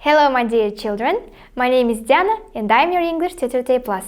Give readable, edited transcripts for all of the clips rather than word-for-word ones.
Hello, my dear children. My name is Diana and I'm your English tutor at AIPLUS.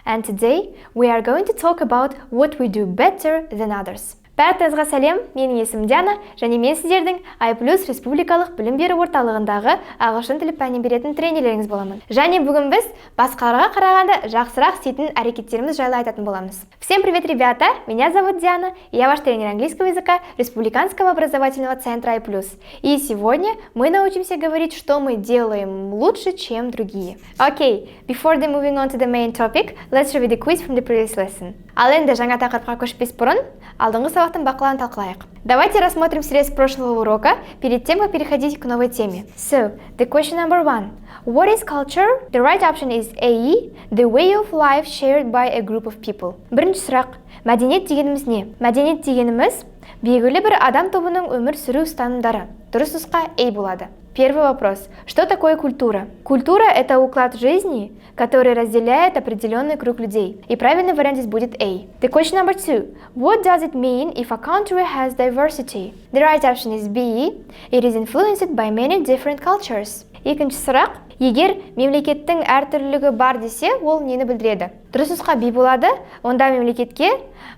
And today we are going to talk about what we do better than others. Бәріңізге сәлем, менің есімім Диана, және мен сіздердің AIPLUS республикалық білім беру орталығындағы ағылшын тілі пәнін беретін тренерлеріңіз боламын. Және бүгін біз басқаларға қарағанда жақсырақ істейтін әрекеттеріміз жайлы айтатын боламыз. Всем привет, ребята! Меня зовут Диана, и я ваш тренер английского языка Республиканского образовательного центра AIPLUS. И сегодня мы научимся говорить, что мы делаем лучше, чем другие. Okay, before moving on to the main topic, let's review the quiz from the previous lesson. Ал енді жаңа тақырыпқа көшпес бұрын, алдыңғы сабақтың бақылауын талқылайық. Давайте рассмотрим срез прошлого урока перед тем, как переходить к новой теме. So, the question number 1. What is culture? The right option is A. The way of life shared by a group of people. Бірінші сұрақ. Мәдениет дегеніміз не? Мәдениет дегеніміз белгілі бір адам тобының өмір сүру ұстанымдары. Дұрыс нұсқа A болады. Первый вопрос. Что такое культура? Культура – это уклад жизни, который разделяет определенный круг людей. И правильный вариант здесь будет A. The question number 2. What does it mean if a country has diversity? The right option is B. It is influenced by many different cultures. Екінші сұрақ. Егер мемлекеттің әртүрлілігі бар десе, ол нені білдіреді? Дұрыс нұсқа B болады, онда мемлекетке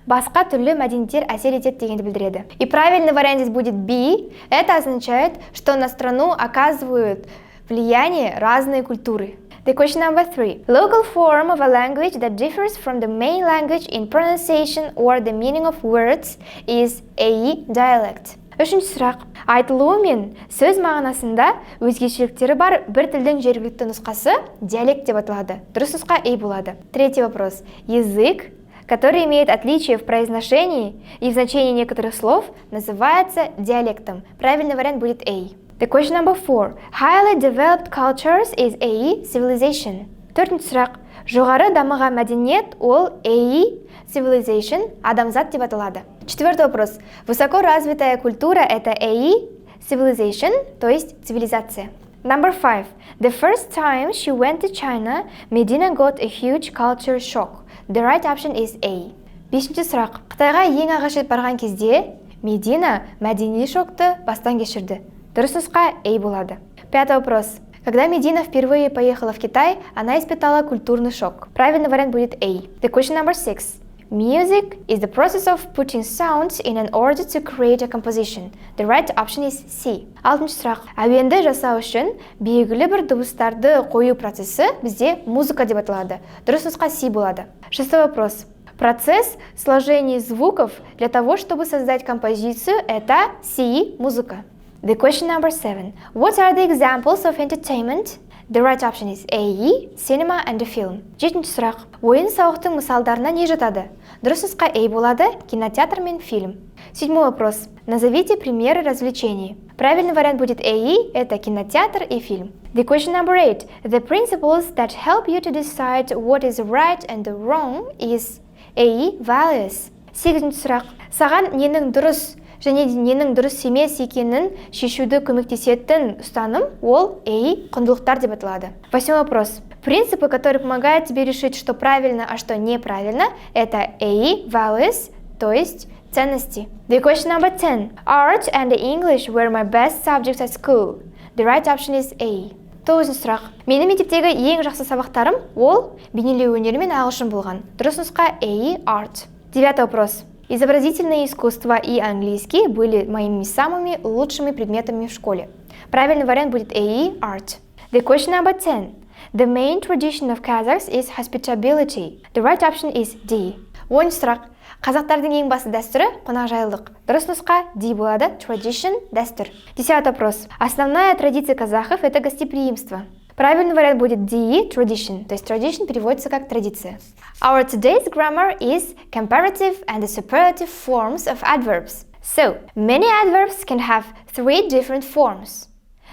басқа түрлі мәдениеттер әсер етеді дегенді білдіреді. И правильный вариант здесь будет B. Это означает, что на страну оказывают влияние разные культуры. The question number 3. Local form of a language that differs from the main language in pronunciation or the meaning of words is A. Dialect. Үшінші сұрақ. Айтылуы мен сөз мағынасында өзгешеліктері бар бір тілдің жергілікті нұсқасы диалект деп аталады. Дұрыс нұсқа A болады. Третий вопрос. Язык, который имеет отличие в произношении и в значении некоторых слов, называется диалектом. Правильный вариант будет A. The question number 4. Highly developed cultures is A. Civilization. Төртінші сұрақ. Жоғары дамыған мәдениет ол A. Civilization, адамзат деп аталады. Четвертый вопрос. Высоко развитая культура это A. Civilization, то есть цивилизация. Number 5. The first time she went to China, Medina got a huge culture shock. The right option is A. Бесінші сұрақ. Қытайға ең алғаш рет барған кезде Медина мәдени шокты бастан кешірді. Дұрыс нұсқа A болады. Пятый вопрос. Когда Медина впервые поехала в Китай, она испытала культурный шок. Правильный вариант будет A. The question number 6. Music is the process of putting sounds in an order to create a composition. The right option is C. Алтыншы сұрақ. Әуенді жасау үшін белгілі бір дыбыстарды қою процесі бізде музыка деп аталады. Дұрыс нұсқа C болады. Шестой вопрос. Процесс сложения звуков для того, чтобы создать композицию, это C. Музыка. The question number 7. What are the examples of entertainment? The right option is A. Cinema and the film. Жетінші сұрақ. Ойын-сауықтың мысалдарына не жатады? Дұрыс нұсқа A болады, кинотеатр мен фильм. Седьмой вопрос. Назовите примеры развлечений. Правильный вариант будет A. Это кинотеатр и фильм. The question number 8. The principles that help you to decide what is right and wrong is A. Values. Сегізінші сұрақ. Саған ненің дұрыс және ненің дұрыс емес екенін шешуді көмектесетін ұстаным ол A. Құндылықтар деп аталады. Восьмой вопрос. Принципы, которые помогают тебе решить, что правильно, а что неправильно, это A. Values, то есть ценности. The question number 10. Art and English were my best subjects at school. The right option is A. Тоғызыншы сұрақ. Менің мектептегі ең жақсы сабақтарым ол бейнелеу өнері мен ағылшын болған. Дұрыс нұсқа A. Art. Девятый вопрос. Изобразительное искусство и английский были моими самыми лучшими предметами в школе. Правильный вариант будет A. Art. The question number 10. The main tradition of Kazakhs is hospitality. The right option is D. Оныншы сұрақ. Қазақтардың ең басты дәстүрі қонақжайлылық. Дұрыс нұсқа D болады. Tradition – дәстүр. Десятый вопрос. Основная традиция казахов – это гостеприимство. Правильный вариант будет D. Tradition. То есть tradition переводится как традиция. Our today's grammar is comparative and the superlative forms of adverbs. So, many adverbs can have three different forms.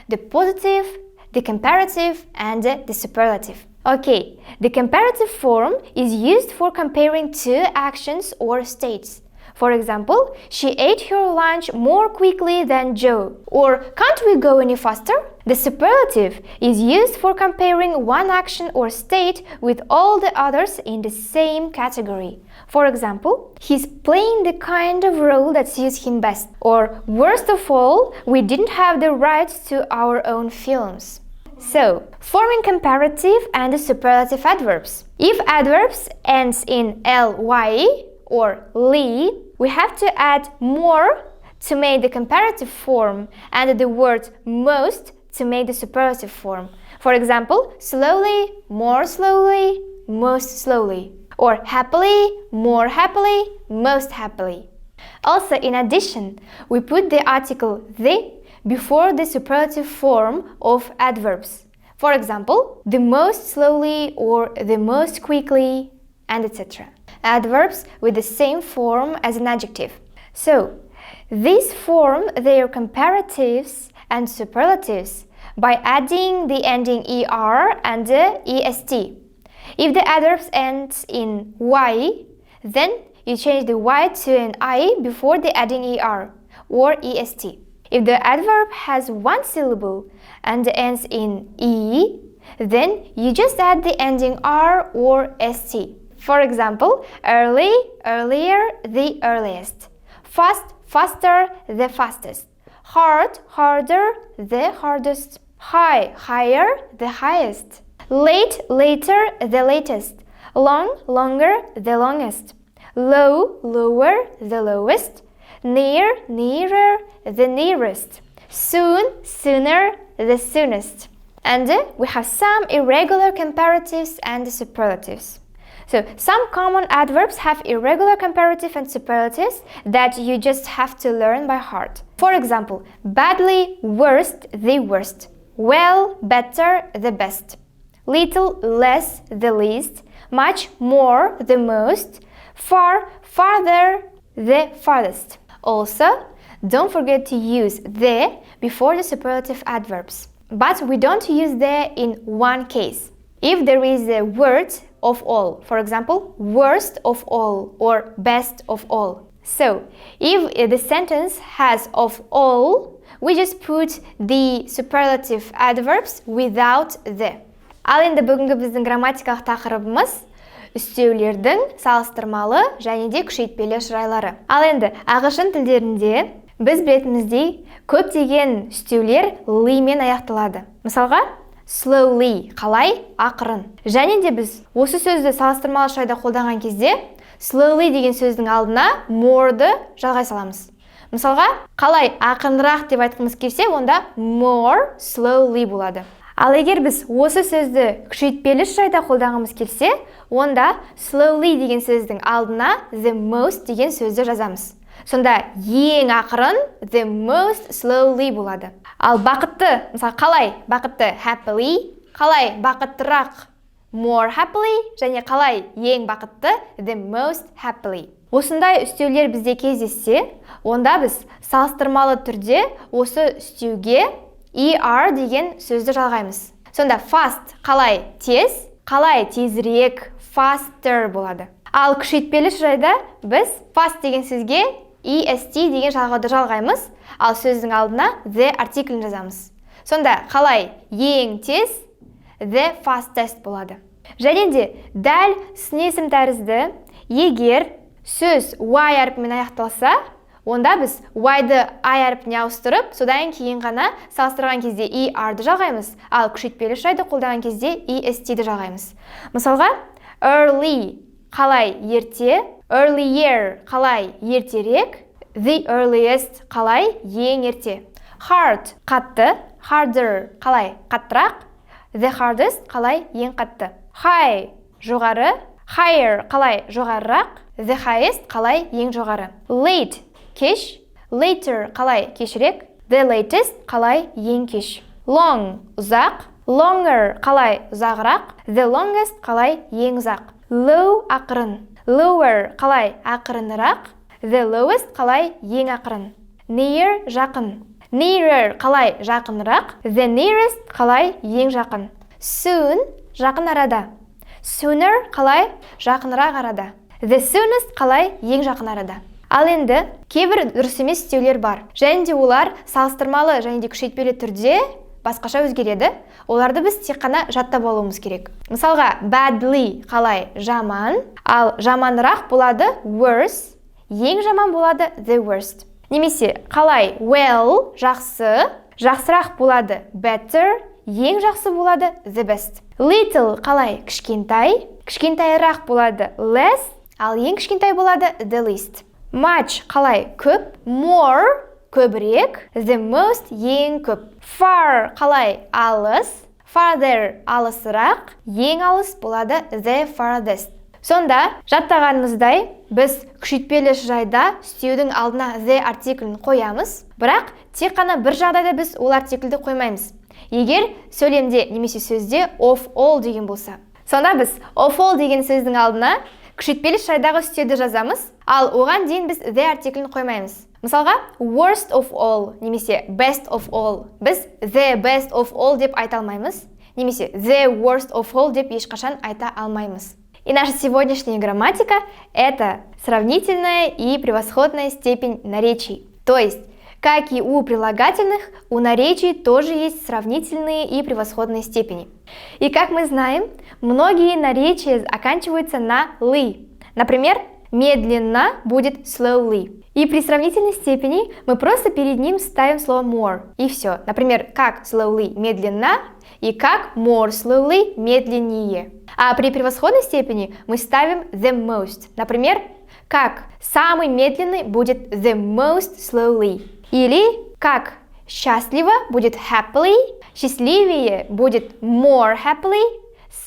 The positive, the comparative, and the superlative. Okay, the comparative form is used for comparing two actions or states. For example, she ate her lunch more quickly than Joe. Or, can't we go any faster? The superlative is used for comparing one action or state with all the others in the same category. For example, he's playing the kind of role that suits him best. Or, worst of all, we didn't have the rights to our own films. So, forming comparative and superlative adverbs. If adverbs ends in ly or ly, we have to add more to make the comparative form and the word most to make the superlative form. For example, slowly, more slowly, most slowly. Or happily, more happily, most happily. Also, in addition, we put the article the before the superlative form of adverbs. For example, the most slowly or the most quickly, and etc. Adverbs with the same form as an adjective. So, these form their comparatives and superlatives by adding the ending er and the est. If the adverbs ends in y, then you change the y to an I before the adding er or est. If the adverb has one syllable and ends in e, then you just add the ending r or st. For example, early, earlier, the earliest. Fast, faster, the fastest. Hard, harder, the hardest. High, higher, the highest. Late, later, the latest. Long, longer, the longest. Low, lower, the lowest. Near, nearer, the nearest. Soon, sooner, the soonest. And we have some irregular comparatives and superlatives. So, some common adverbs have irregular comparative and superlatives that you just have to learn by heart. For example, badly, worst, the worst. Well, better, the best. Little, less, the least. Much, more, the most. Far, farther, the farthest. Also, don't forget to use the before the superlative adverbs. But we don't use the in one case. If there is a word of all, for example, worst of all or best of all. So, if the sentence has of all, we just put the superlative adverbs without the. Ал енді бүгінгі біздің грамматикалық тақырыбымыз үстеулердің салыстырмалы және де күшейтпелі шырайлары. Ал енді ағылшын тілдерінде біз білетініміздей көптеген үстеулер лимен аяқталады. Мысалға, slowly қалай ақырын. Және де біз осы сөзді салыстырмалы шырайда қолданған кезде slowly деген сөздің алдына more'ды жалғай саламыз. Мысалға, қалай ақырынырақ деп айтқымыз келсе, онда more slowly болады. Ал егер біз осы сөзді күшейтпелі шырайда қолданғымыз келсе, онда slowly деген сөздің алдына the most деген сөзді жазамыз. Сонда ең ақырын the most slowly болады. Ал бақытты, мысалы қалай бақытты happily, қалай бақыттырақ more happily, және қалай ең бақытты the most happily. Осындай үстеулер бізде кездессе, онда біз салыстырмалы түрде осы үстеуге er деген сөзді жалғаймыз. Сонда fast қалай тез, қалай тезірек faster болады. Ал күшейтпелі шырайда біз fast деген сөзге est деген жалғауды жалғаймыз, ал сөздің алдына the артиклін жазамыз. Сонда қалай ең тез the fastest болады. Және де дәл сын-есім тәрізді, егер сөз y әріпімен аяқталса, онда біз y-ды I әріпіне ауыстырып, содан кейін ғана салыстырған кезде er-ді жалғаймыз, ал күшейтпелі шырайды қолданған кезде est-ді жалғаймыз. Мысалға, early қалай ерте, earlier қалай ертерек, the earliest қалай ең ерте. Hard қатты, harder қалай қаттырақ, the hardest қалай ең қатты. High жоғары, higher қалай жоғарырақ, the highest қалай ең жоғары. Late кеш, later қалай кешірек, the latest қалай ең кеш. Long ұзақ, longer қалай ұзағырақ, the longest қалай ең ұзақ. Low ақырын, lower қалай ақырынырақ, the lowest қалай ең ақырын. Near жақын, nearer қалай жақынырақ, the nearest қалай ең жақын. Soon жақын арада, sooner қалай жақынырақ арада, the soonest қалай ең жақын арада. Ал енді кейбір дұрыс емес үстеулер бар. Және де олар салыстырмалы және де күшейтпелі түрде басқаша өзгереді. Оларды біз тек қана жаттап алуымыз керек. Мысалға, badly қалай жаман, ал жаманырақ болады worse, ең жаман болады the worst. Немесе қалай well жақсы, жақсырақ болады better, ең жақсы болады the best. Little қалай? Кішкентай. Кішкентайырақ болады less, ал ең кішкентай болады the least. Much қалай? Көп. More көбірек. The most ең көп. Far қалай? Алыс. Farther алысырақ. Ең алыс болады the farthest. Сонда, жаттағанымыздай, біз күшейтпелі жайда істеудің алдына the артиклін қоямыз, бірақ тек қана бір жағдайда біз ол артиклді қоймаймыз. Егер сөйлемде немесе сөзде of all деген болса. Сонда біз of all деген сөздің алдына күшейтпелі жайдағы істеуді жазамыз, ал оған дейін біз the артиклін қоймаймыз. Мысалға, worst of all немесе best of all. Біз the best of all деп айта алмаймыз, немесе the worst of all деп ешқашан айта алмаймыз. И наша сегодняшняя грамматика – это сравнительная и превосходная степень наречий. То есть, как и у прилагательных, у наречий тоже есть сравнительные и превосходные степени. И как мы знаем, многие наречия оканчиваются на «ly». Например, медленно будет slowly. И при сравнительной степени мы просто перед ним ставим слово more. И все. Например, как slowly – медленно, и как more slowly – медленнее. А при превосходной степени мы ставим the most. Например, как самый медленный будет the most slowly. Или как счастливо будет happily, счастливее будет more happily,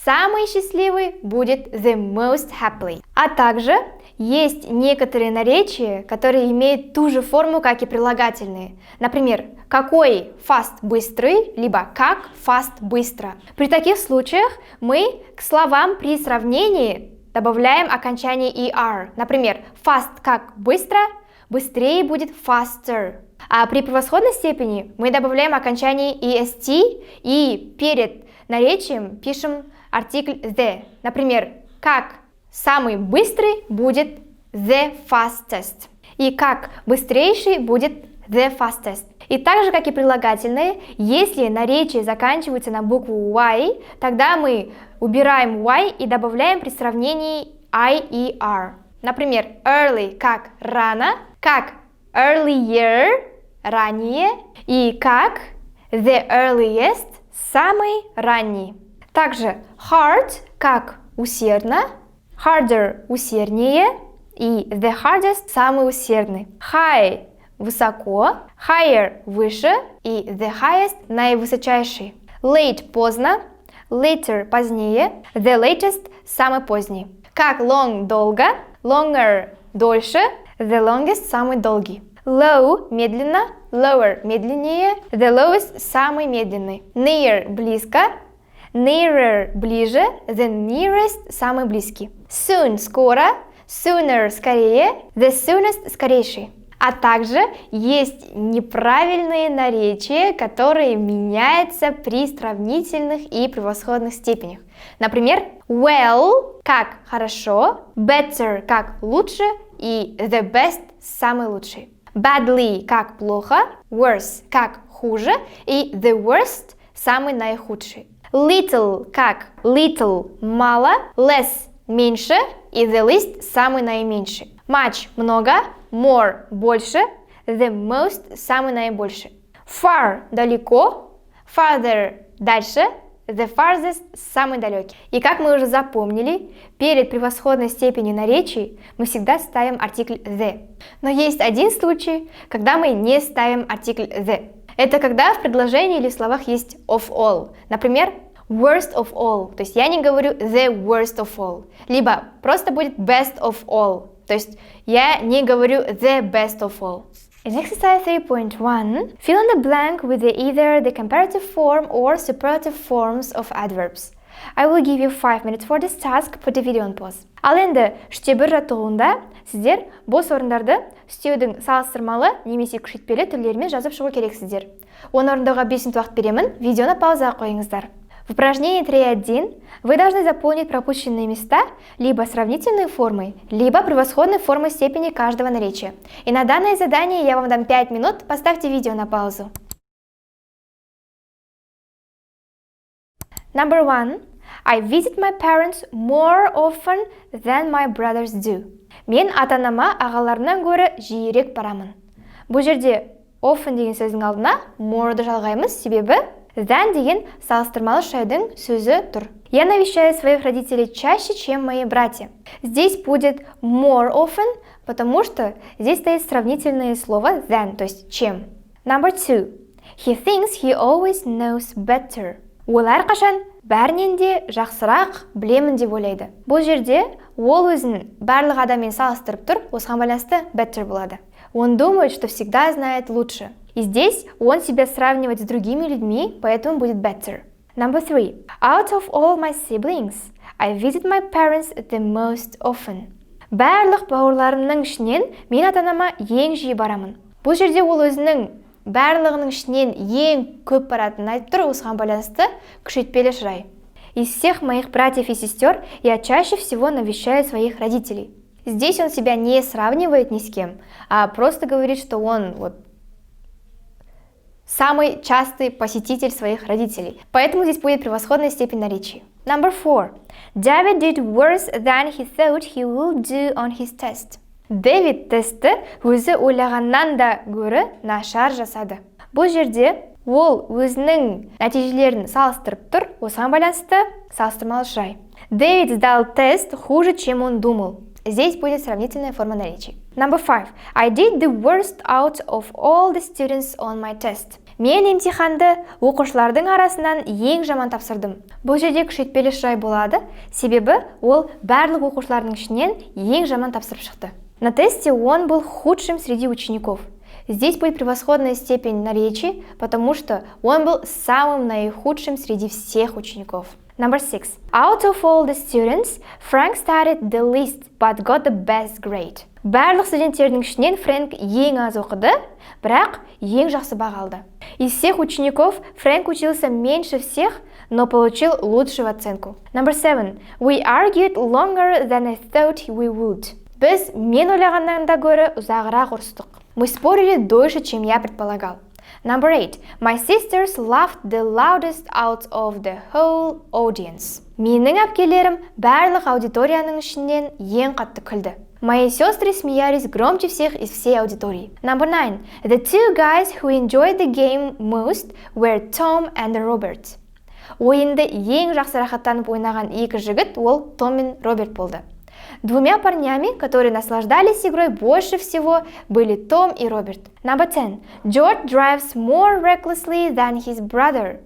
самый счастливый будет the most happily. А также есть некоторые наречия, которые имеют ту же форму, как и прилагательные. Например, какой fast быстрый, либо как fast быстро. При таких случаях мы к словам при сравнении добавляем окончание er. Например, fast как быстро, быстрее будет faster. А при превосходной степени мы добавляем окончание est и перед наречием пишем артикль the. Например, как самый быстрый будет the fastest. И как быстрейший будет the fastest. И так же, как и прилагательные, если наречия заканчиваются на букву y, тогда мы убираем y и добавляем при сравнении I и R. Например, early как рано, как earlier ранее и как the earliest самый ранний. Также hard как усердно, harder усерднее и the hardest самый усердный. High высоко, higher выше и the highest наивысочайший. Late поздно, later позднее, the latest самый поздний. Как long долго, longer дольше, the longest самый долгий. Low медленно, lower медленнее, the lowest самый медленный. Near близко, nearer ближе, the nearest самый близкий. Soon скоро, sooner скорее, the soonest скорейший. А также есть неправильные наречия, которые меняются при сравнительных и превосходных степенях. Например, well как хорошо, better как лучше и the best самый лучший. Badly как плохо, worse как хуже и the worst самый наихудший. Little как little мало, less меньше и the least самый наименьший. Much много, more больше, the most самый наибольший. Far далеко, farther дальше, the farthest самый далекий. И как мы уже запомнили, перед превосходной степенью наречий мы всегда ставим артикль the. Но есть один случай, когда мы не ставим артикль the. Это когда в предложении или в словах есть of all. Например, worst of all. То есть я не говорю the worst of all. Либо просто будет best of all. То есть я не говорю the best of all. In exercise 3.1, fill in the blank with either the comparative form or superlative forms of adverbs. I will give you 5 minutes for this task. Put the video on pause. Ал енді үштебір жаттығуында сіздер бос орындарды үстеудің салыстырмалы немесе күшейтпелі түрлерімен жазып шығу керексіздер. Оны орындауға 5 минут уақыт беремін. Видеоны паузаға қойыңыздар. В упражнении 3.1 вы должны заполнить пропущенные места либо сравнительной формой, либо превосходной формой степени каждого наречия. И на данное задание я вам дам 5 минут. Поставьте видео на паузу. Number 1. I visit my parents more often than my brothers do. Мен ата-анама ағаларымнан гөрі жиірек барамын. Бұл жерде often деген сөздің алдына more'ды жалғаймыз, себебі Than деген салыстырмалы шайдың сөзі тұр. Я навещаю своих родителей чаще, чем мои братья. Здесь будет more often, потому что здесь стоит сравнительное слово than, то есть чем. Number 2. He thinks he always knows better. Ол әрқашан бәрінен де жақсырақ білемін деп ойлайды. Бұл жерде ол өзін барлық адаммен салыстырып тұр, осыған байланысты better болады. Он думает, что всегда знает лучше. И здесь он себя сравнивает с другими людьми, поэтому будет better. Number 3. Out of all my siblings, I visit my parents the most often. Барлық бауырларымның ішінен мен ата-анама ең жиі барамын. Бұл жерде ол өзінің барлығының ішінен ең көп баратынын айтып тұр, осыған байланысты күшейтпелі шырай. Из всех моих братьев и сестер я чаще всего навещаю своих родителей. Здесь он себя не сравнивает ни с кем, а просто говорит, что он самый частый посетитель своих родителей. Поэтому здесь будет превосходная степень наречия. Number 4. David did worse than he thought he would do on his test. Дэвид тестті өзі ойлағаннан да гөрі нашар жасады. Бұл жерде ол өзінің нәтижелерін салыстырып тұр, осыған байланысты салыстырмалы шырай. Дэвид сдал тест хуже, чем он думал. Здесь будет сравнительная форма наречий. Number 5. I did the worst out of all the students on my test. Мен емтиханды оқушылардың арасынан ең жаман тапсырдым. Бұл жерде күшейтпелі шырай болады, себебі ол барлық оқушылардың ішінен ең жаман тапсырып шықты. На тесте он был худшим среди учеников. Здесь будет превосходная степень наречий, потому что он был самым наихудшим среди всех учеников. Number 6. Out of all the students, Frank studied the least but got the best grade. Барлық студенттердің ішінен Фрэнк ең аз оқыды, бірақ ең жақсы баға алды. Из всех учеников Фрэнк учился меньше всех, но получил лучшую оценку. Number 7. We argued longer than I thought we would. Біз мен ойлағаннан да гөрі ұзағырақ ұрыстық. Мы спорили дольше, чем я предполагал. Number 8. My sisters laughed the loudest out of the whole audience. Менің әпкелерім барлық аудиторияның ішінен ең қатты күлді. Мои сестры смеялись громче всех из всей аудитории. Number 9. The two guys who enjoyed the game most were Tom and Robert. Ойынды ең жақсы рахаттанып ойнаған екі жігіт ол Том мен Роберт болды. Двумя парнями, которые наслаждались игрой больше всего, были Том и Роберт. Number 10. George drives more recklessly than his brother.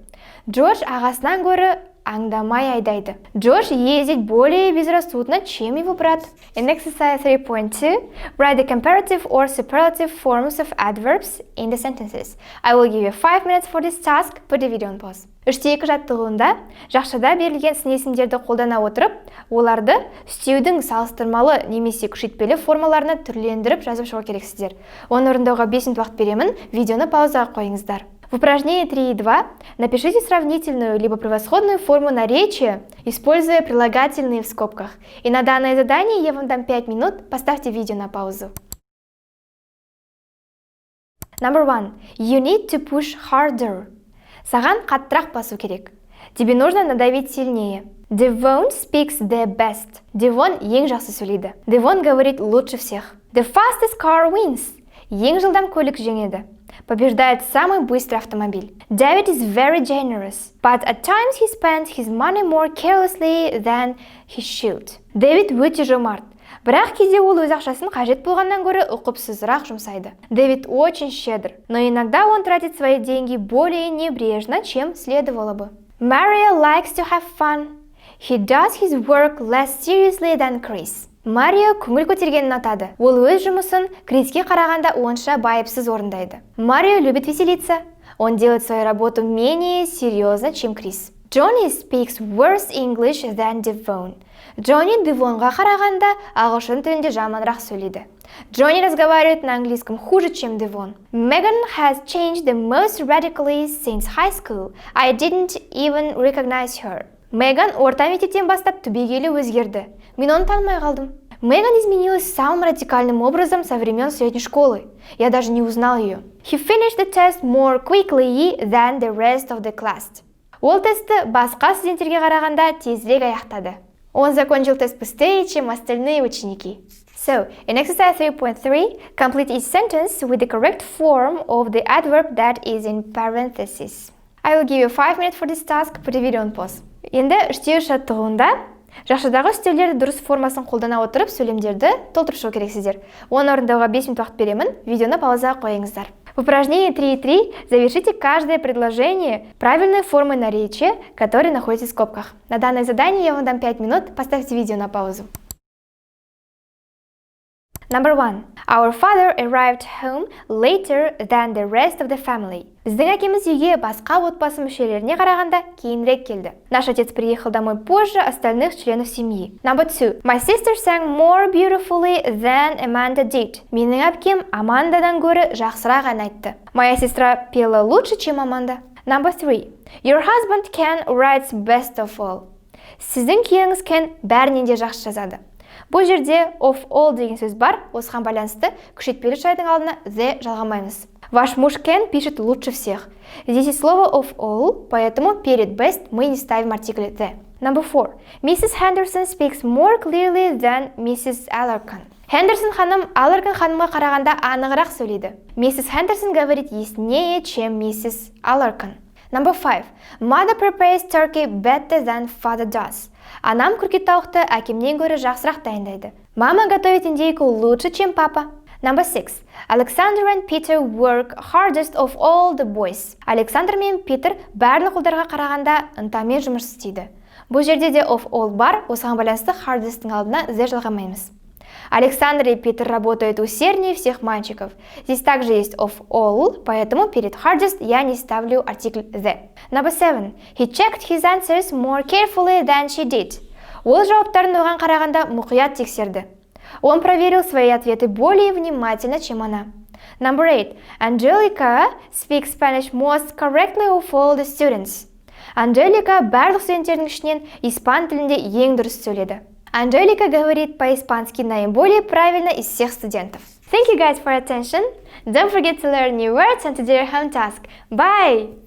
Джордж ағасынан гөрі аңдамай айдайды. Джордж ездит более безрассудно, чем его брат. In exercise 3.2, write the comparative or superlative forms of adverbs in the sentences. I will give you 5 minutes for this task. Put the video on pause. 3-2 жаттығуында жақшада берілген сын есімдерді қолдана отырып, оларды істеудің салыстырмалы немесе күшейтпелі формаларына түрлендіріп жазып шығу керексіздер. Оны орындауға 5 минут уақыт беремін, видеоны паузаға қойыңыздар. В упражнении 3.2 напишите сравнительную либо превосходную форму наречия, используя прилагательные в скобках. И на данное задание я вам дам 5 минут, поставьте видео на паузу. Number 1. You need to push harder. Саған қаттырақ басу керек. Тебе нужно надавить сильнее. Devon speaks the best. Devon ең жақсы сөйлейді. Devon говорит лучше всех. The fastest car wins. Ең жылдам көлік жеңеді. Побеждает самый быстрый автомобиль. David is very generous, but at times he spends his money more carelessly than he should. Дэвид өте жомарт. Бірақ кейде ол өз ақшасын қажет болғаннан гөрі ұқыпсызырақ жұмсайды. Дэвид очень щедр, но иногда он тратит свои деньги более небрежно, чем следовало бы. Mario likes to have fun. He does his work less seriously than Chris. Марио көңіл көтергенін атады. Ол өз жұмысын Криске қарағанда онша байыпсыз орындайды. Марио любит веселиться. Он делает свою работу менее серьезно, чем Крис. Johnny speaks worse English than Devon. Джонни Девонға қарағанда ағылшын тілінде жаманырақ сөйлейді. Джонни разговаривает на английском хуже, чем Девон. Megan has changed the most radically since high school. I didn't even recognize her. Меган орта мектептен бастап түбегейлі өзгерді. Мен оны танымай қалдым. Меган изменилась самым радикальным образом со времен средней школы. Я даже не узнал ее. He finished the test more quickly than the rest of the class. Ол тестті басқа студенттерге қарағанда тезірек аяқтады. Он закончил тест быстрее, чем остальные ученики. So, in exercise 3.3, complete each sentence with the correct form of the adverb that is in parentheses. I will give you 5 minutes for this task. Put the video on pause. Енді үштеу жаттығуында жақшадағы үстеулерді дұрыс формасын қолдана отырып сөйлемдерді толтырып шығу керексіздер. Оны орындауға 5 минут уақыт беремін. Видеоны паузаға қойыңыздар. В упражнении 3.3 завершите каждое предложение правильной формой наречия, которые находятся в скобках. На данное задание я вам дам 5 минут. Поставьте видео на паузу. Number 1. Our father arrived home later than the rest of the family. Біздің әкеміз үйге басқа отбасы мүшелеріне қарағанда кейінірек келді. Наш отец приехал домой позже остальных членов семьи. Number 2. My sister sang more beautifully than Amanda did. Менің әпкем Амандадан гөрі жақсырақ ән айтты. Моя сестра пела лучше, чем Аманда. Number 3. Your husband Ken writes best of all. Сіздің күйеуіңіз Кен бәрінен де жақсы жазады. Бұл жерде of all деген сөз бар, осыған байланысты күшейтпелі жайдың алдына the жалғамаймыз. Ваш муж Кен пишет лучше всех. Здесь есть слово of all, поэтому перед best мы не ставим артикль the. Number 4. Mrs. Henderson speaks more clearly than Mrs. Allerton. Хендерсон ханым Алларкан ханымға қарағанда анығырақ сөйлейді. Mrs. Henderson говорит яснее, чем Mrs. Allerton. Number 5. Mother prepares turkey better than father does. Анам күркет тауықты әкемнен гөрі жақсырақ дайындайды. Мама готовит индейку лучше, чем папа. Number 6. Alexander and Peter work hardest of all the boys. Александр мен Питер барлық ұлдарға қарағанда ынтамен жұмыс істейді. Бұл жерде де of all бар, осыған байланысты hardest'ың алдына the жалғамаймыз. Александр и Питер работают усерднее всех мальчиков. Здесь также есть of all, поэтому перед hardest я не ставлю артикль the. Number 7. He checked his answers more carefully than she did. Ол жауаптарын оған қарағанда мұқият тексерді. Он проверил свои ответы более внимательно, чем она. Number 8. Angelica speaks Spanish most correctly of all the students. Анжелика барлық студенттердің ішінен испан тілінде ең дұрыс сөйледі. Анжелика говорит по-испански наиболее правильно из всех студентов. Thank you guys for your attention. Don't forget to learn new words and to do your home task. Bye!